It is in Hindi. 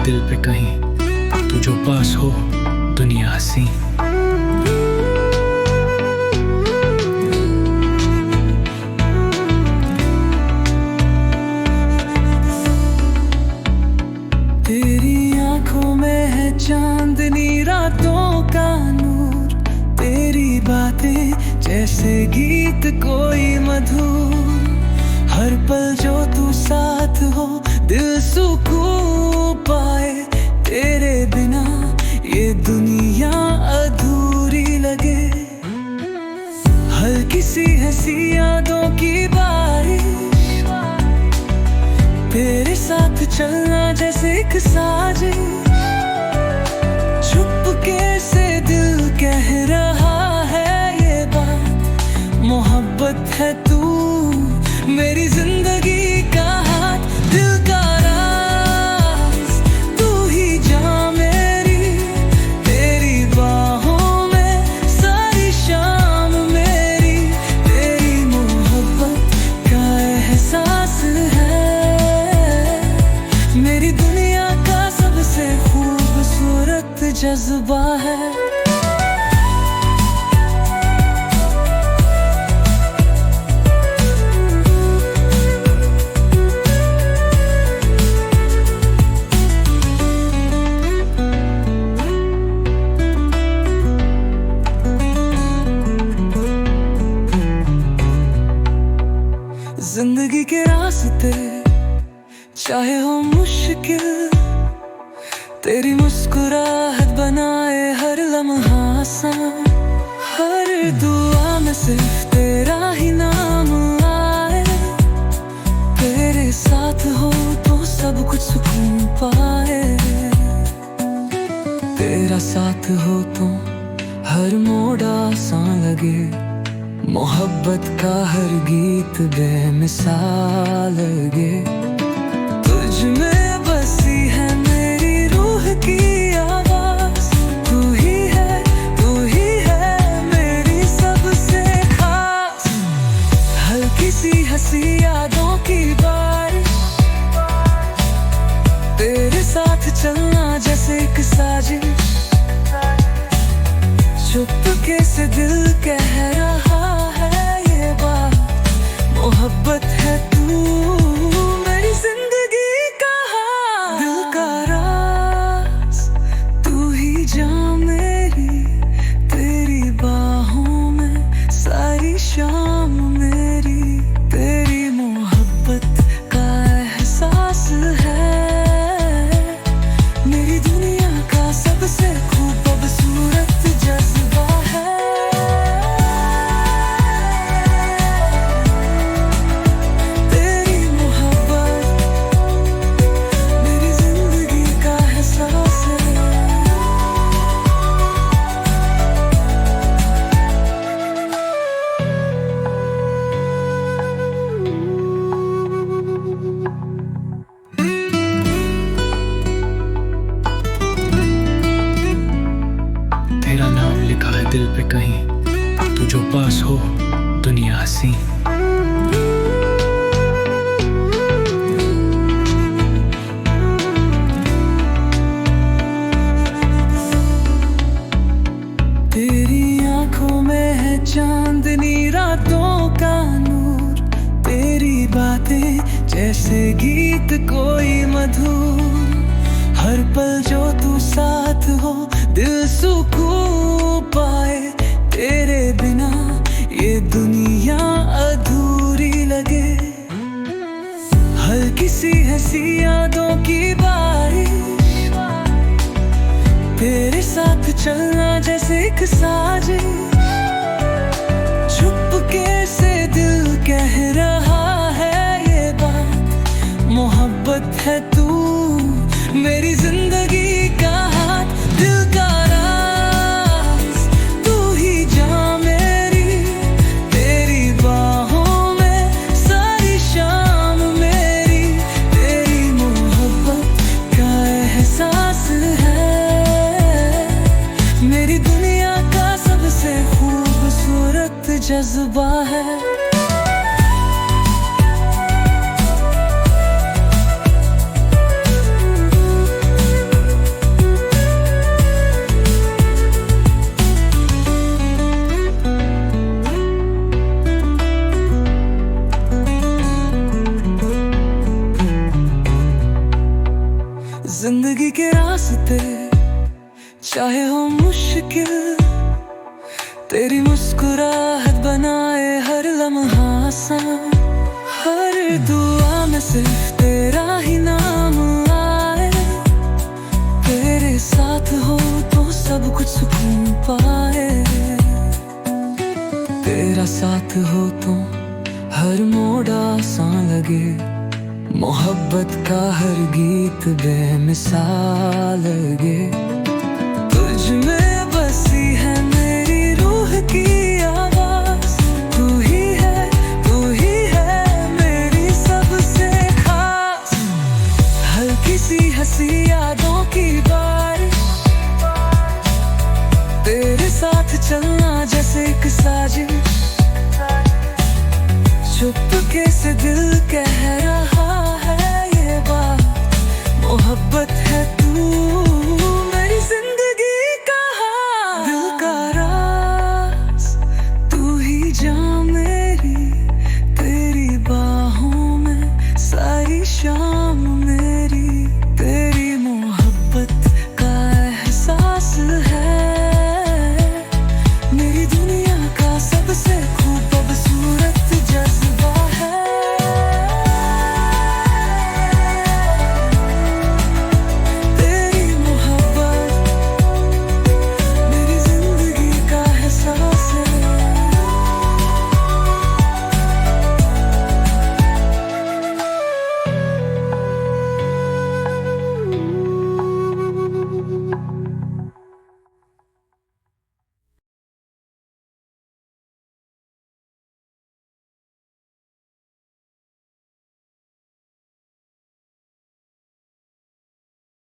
है दिल पे कहीं, तू जो पास हो दुनिया हंसी। तेरी आंखों में है चांदनी रातों का नूर, तेरी बातें जैसे गीत कोई मधुर। हर पल जो तू साथ हो दिल सुकून पाए, तेरे बिना ये दुनिया अधूरी लगे। हल्की सी हंसी यादों की बारिश, तेरे साथ चलना जैसे एक साजिश। चुपके से दिल कह रहा है ये बात, मोहब्बत है तू मेरी जिंदगी का हाथ। दिल का राज तू ही जान मेरी, तेरी बाहों में सारी शाम मेरी। तेरी मोहब्बत का एहसास है मेरी दुनिया का सबसे खूबसूरत जज्बा है। जिंदगी के रास्ते चाहे हो मुश्किल, तेरी मुस्कुराहट बनाए हर लम्हा आसान। हर दुआ में सिर्फ तेरा ही नाम आए, तेरे साथ हो तो सब कुछ सुकून पाए। तेरा साथ हो तो हर मोड़ आसान लगे, मोहब्बत का हर गीत बेमिसाल लगे। तुझ में बसी है मेरी रूह की आवाज, तू ही है मेरी सबसे खास। हल्की सी हंसी यादों की बारिश, तेरे साथ चलना जैसे एक साजिश। चुपके से दिल कह रहा मोहब्बत है तू मेरी जिंदगी का हाथ। दिल का राज तू ही जान मेरी, तेरी बाहों में सारी शाम मेरी। तेरी मोहब्बत का एहसास है मेरी दुनिया का सबसे खूबसूरत जज्बा है। तेरा नाम लिखा है दिल पे कहीं, तू जो पास हो दुनिया हंसी। तेरी आंखों में है चांदनी रातों का नूर, तेरी बातें जैसे गीत कोई मधुर। हर पल जो तू साथ हो दिल सुकून पाए, तेरे बिना ये दुनिया अधूरी लगे। हल्की सी हंसी यादों की बारिश, तेरे साथ चलना जैसे एक साजिश। चुपके से दिल कह रहा है ये बात, मोहब्बत है तू मेरी जिंदगी का हाथ। दिल का राज तू ही जान मेरी, तेरी बाहों में सारी शाम मेरी। तेरी मोहब्बत का एहसास है मेरी दुनिया का सबसे खूबसूरत जज्बा है। चाहे हो मुश्किल, तेरी मुस्कुराहट बनाए हर लम्हा आसान। हर दुआ में सिर्फ तेरा ही नाम आए, तेरे साथ हो तो सब कुछ सुकून पाए। तेरा साथ हो तो हर मोड़ आसान लगे, मोहब्बत का हर गीत बेमिसाल लगे। तुझ में बसी है मेरी रूह की आवाज, तू ही है मेरी सबसे खास। हल्की सी हंसी यादों की बारिश, तेरे साथ चलना जैसे एक साजिश। चुपके से दिल कह रहा है ये बात, मोहब्बत है तू